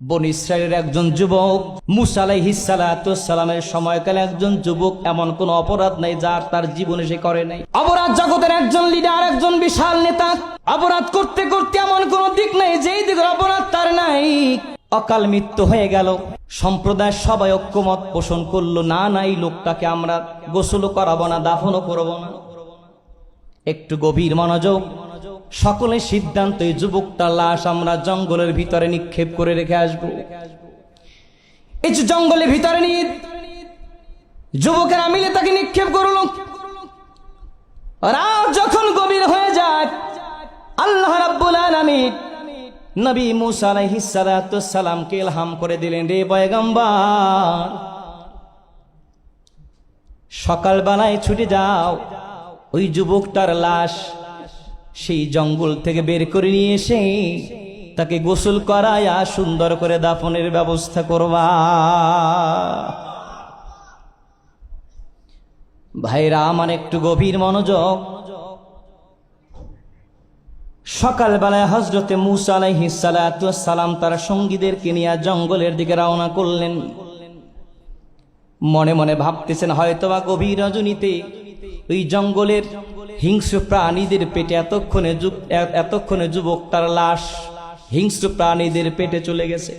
বনী ইসরাইলের একজন যুবক মুসা আলাইহিস সালাতু সালামের সময়কালে একজন যুবক এমন কোন অপরাধ নাই যার তার জীবনে সে করে নাই। অপরাধ জগতের একজন লিডার, একজন বিশাল নেতা, অপরাধ করতে করতে এমন কোন দিক নাই যেই দিকের অপরাধ তার নাই। অকাল মৃত্যু হয়ে গেল। সম্প্রদায় সবাই ঐক্যমত পোষণ করলো, না এই লোকটাকে আমরা গোসল করাবো না, দাফনও করবো না। একটু গভীর মনোযোগ, সকলের সিদ্ধান্ত এই যুবকটার লাশ আমরা জঙ্গলের ভিতরে নিক্ষেপ করে রেখে আসবো। এই জঙ্গলের ভিতরে নিয়ে যুবকেরা মিলে তাকে নিক্ষেপ করলো। রাত যখন গভীর হয়ে যায়, আল্লাহ রাব্বুল আলামিন নবী মুসা আলাইহিস সালাতু সালামকে ইলহাম করে দিলেন, রে পয়গম্বর, সকালবেলায় ছুটে যাও, ওই যুবকটার লাশ সেই জঙ্গল থেকে বের করে নিয়ে এসে তাকে গোসল করায়া সুন্দর করে দাফনের ব্যবস্থা করবা। ভাইরা আমার, একটু গভীর মনোযোগ। সকালবেলায় হযরতে মুসা আলাইহিস সালাতু সালাম তার সঙ্গীদেরকে নিয়ে জঙ্গলের দিকে রওনা করলেন। মনে মনে ভাবতেছেন, হয়তোবা গভীর রজনীতে ওই জঙ্গলের হিংস্র প্রাণীদের পেটে এতক্ষণে যুবকটার লাশ হিংস্র প্রাণীদের পেটে চলে গেছে।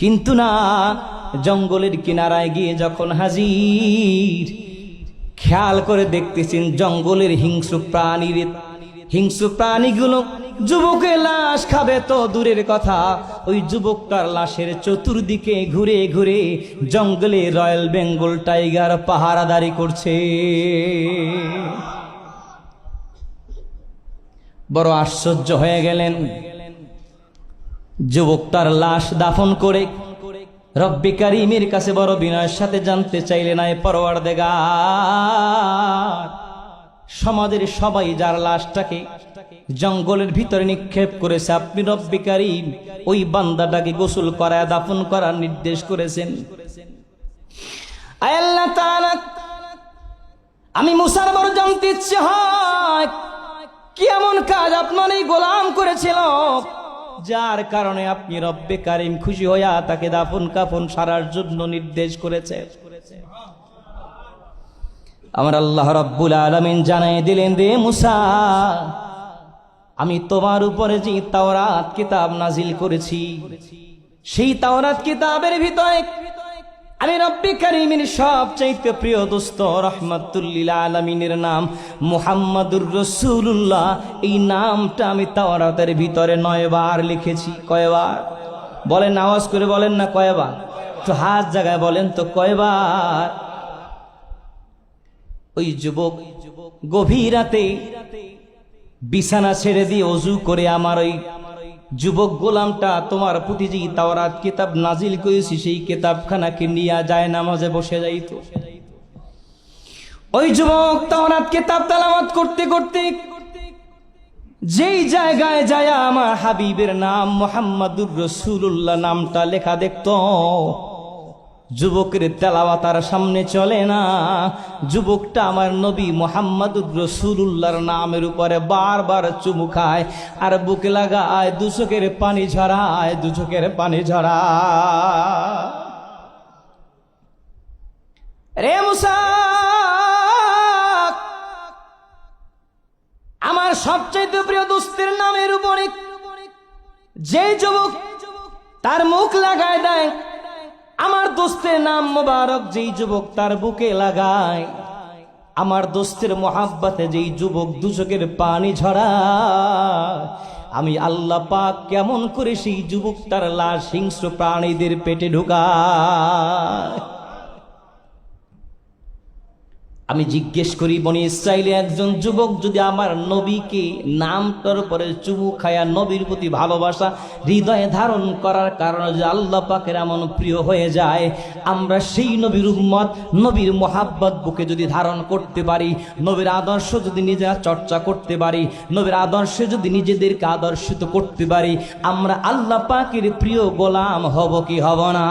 কিন্তু না, জঙ্গলের কিনারায় গিয়ে যখন হাজির, খেয়াল করে দেখতেছেন জঙ্গলের হিংস্র প্রাণীগুলো যুবকের লাশ খাবে তো দূরের কথা, ওই যুবকটার লাশের চতুর্দিকে ঘুরে ঘুরে জঙ্গলে রয়্যাল বেঙ্গল টাইগার পাহারাদারি করছে। বড় আশ্চর্য হয়ে গেলেন। যুবকটার লাশ দাফন করে রব্বে কারীমের কাছে বড় বিনয়ের সাথে জানতে চাইলেন, আয় পরওয়ারদিগার, সমাজের সবাই যার লাশটাকে জঙ্গলের ভিতরে নিক্ষেপ করেছে, আপনি রব্বে কারীম ওই বান্দাটাকে গোসল করায় দাফন করার নির্দেশ করেছেন। আয় আল্লাহ তাআলা, আমি মুসার বড় জানতে ইচ্ছে হয় কি এমন কাজ আপনার এই গোলাম করেছিল যার কারণে আপনি রব্বে কারীম খুশি হইয়া তাকে দাফন কাফন সারার জন্য নির্দেশ করেছে। আমার আল্লাহ রাব্বুল আলামিন জানাই দিলেন, রে মুসা, আমি তোমার উপরে যে তাওরাত কিতাব নাজিল করেছি, সেই তাওরাত কিতাবের ভিতরে আমি রব্বে কারীমের সবচাইতে প্রিয় দোস্ত রাহমাতুল লিল আলামিনের নাম মুহাম্মাদুর রাসূলুল্লাহ, এই নামটা আমি তাওরাতের ভিতরে 9 বার লিখেছি। কয়বার বলেন? আওয়াজ করে বলেন না কয়বার? তো হাত জায়গায় বলেন তো কয়বার? ওই যুবক গভীর রাতে বিছানা ছেড়ে দিয়ে ওযু করে আমার ওই যুবক গোলামটা তোমার প্রতি যে তাওরাত কিতাব নাজিল করেছি সেই কিতাবখানাকে নিয়ে যায় নামাজে বসে যাইত। ওই যুবক তাওরাত কিতাব তেলাওয়াত করতে করতে যেই জায়গায় যায় আমার হাবিবের নাম মুহাম্মাদুর রাসূলুল্লাহ নামটা লেখা দেখত, যুবকের তেলাওয়াত তার সামনে চলে না। যুবকটা আমার নবী মুহাম্মাদুর রাসূলুল্লাহর নামের উপরে বারবার চুমু খায় আর বুকে লাগায়, দু চোখের পানি ঝরায়, দু চোখের পানি ঝরায়। রে মুসা, আমার সবচেয়ে প্রিয় দোস্তের নামের উপরে যে যুবক তার মুখ লাগায় দেয়, আমার দোস্তের নাম মোবারক যেই যুবক তার বুকে লাগায়, আমার দোস্তের মোহাব্বতে যেই যুবক দু চোখের পানি ঝরায়, আমি আল্লাহ পাক কেমন করে সেই যুবক তার লাশ হিংস্র প্রাণীদের পেটে ঢুকায়। আমি জিজ্ঞেস করি, বনি ইসরাইলে একজন যুবক যদি আমার নবীকে নামটার পরে চুমু খায়া নবীর প্রতি ভালোবাসা হৃদয়ে ধারণ করার কারণে যে আল্লাহ পাকের এমন প্রিয় হয়ে যায়, আমরা সেই নবীর উম্মত, নবীর মোহাব্বত বুকে যদি ধারণ করতে পারি, নবীর আদর্শ যদি নিজেরা চর্চা করতে পারি, নবীর আদর্শে যদি নিজেদেরকে আদর্শিত করতে পারি, আমরা আল্লাহ পাকের প্রিয় গোলাম হব কি হব না?